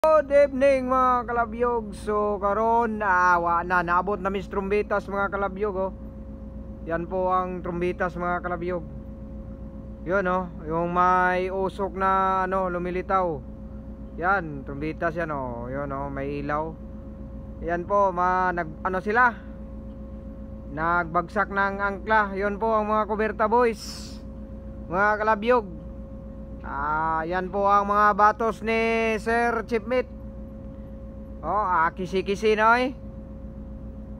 Good evening mga kalabyog. So karon naabot namin sa trombetas mga kalabyog oh. Yan po ang trombetas mga kalabyog. Yun oh, yung may usok na lumilitaw. Yan, trombetas yan oh. Yun oh, may ilaw. Yan po, sila. Nagbagsak ng angkla. Yun po ang mga Kuberta boys. Mga kalabyog. Yan po ang mga batos ni Sir Chipmate. Kisi-kisi na eh.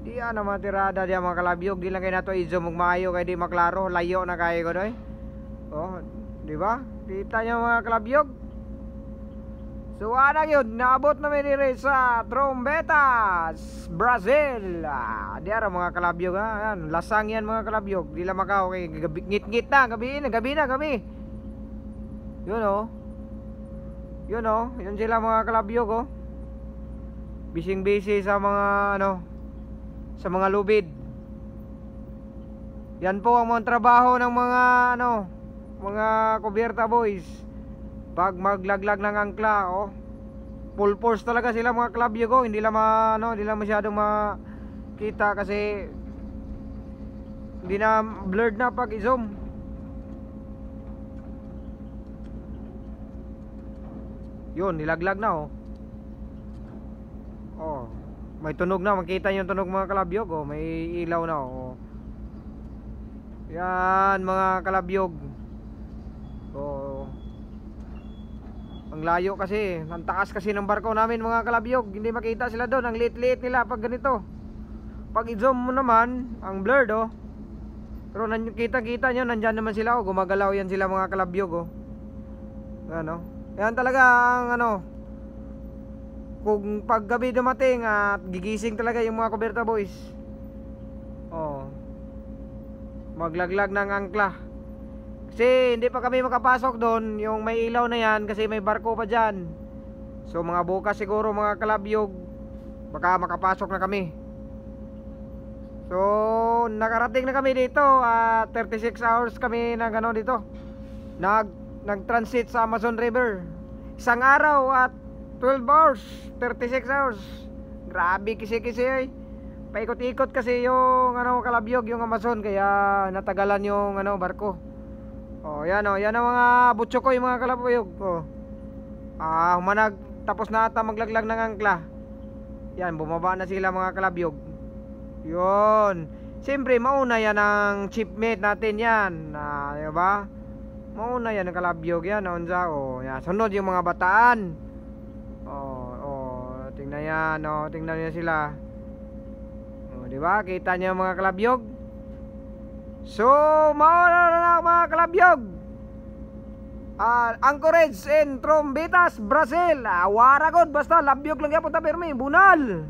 Di naman tirada diya mga kalabyog. Di lang kayo na to i-zoom maayo kaya di maklaro. Layo na kayo ko doy. Di ba? Kita nyo mga kalabyog. So yun, naabot namin nire sa Trombetas, Brazil. Di mga kalabyog ha. Yan, lasang yan mga kalabyog. Di lang makaw kay ngit-ngit na. Gabi na. Yun oh. Yun sila mga kalabyog oh. Bising-busy sa mga sa mga lubid. Yan po ang mga trabaho ng mga mga Kuberta boys. Pag maglaglag ng angkla oh. Full force talaga sila mga kalabyog oh. Hindi lang masyadong makita kasi hindi na blurred na pag i-zoom. Yun, nilaglag na oh. May tunog na, makita yung tunog mga kalabyog oh. May ilaw na oh. Yan mga kalabyog. Ang layo kasi, ang taas kasi ng barko namin mga kalabyog. Hindi makita sila doon, ang liit-liit nila pag ganito. Pag i-zoom mo naman, ang blurred oh. Pero kita-kita nyo, nandyan naman sila oh. Gumagalaw yan sila mga kalabyog oh. Yan talaga ang kung paggabi dumating at gigising talaga yung mga Kuberta boys. Maglaglag ng angkla. Kasi hindi pa kami makapasok doon, yung may ilaw na yan kasi may barko pa dyan. So mga bukas siguro mga kalabyog baka makapasok na kami. So nakarating na kami dito 36 hours kami na dito. Nag-transit sa Amazon River. Isang araw at 12 hours, 36 hours. Grabe kisi-kisi eh. Paikot-ikot kasi yung kalabyog, yung Amazon, kaya natagalan yung barko. Yan ang mga butchokoy mga kalabyog. Humanag, tapos na ata maglaglag ng angkla. Yan, bumaba na sila mga kalabyog. Yun. Siyempre mauna yan ang chipmate natin yan. Diba? Mauna yan ang kalabyog yan. Yan. Sunod yung mga bataan. Tingnan yan. Tingnan nyo sila. Diba? Kita nyo mga kalabyog. So mauna na mga kalabyog. Anchorage in Trombetas, Brazil. Waragod. Basta labyog lang yan. Punta permi. Bunal.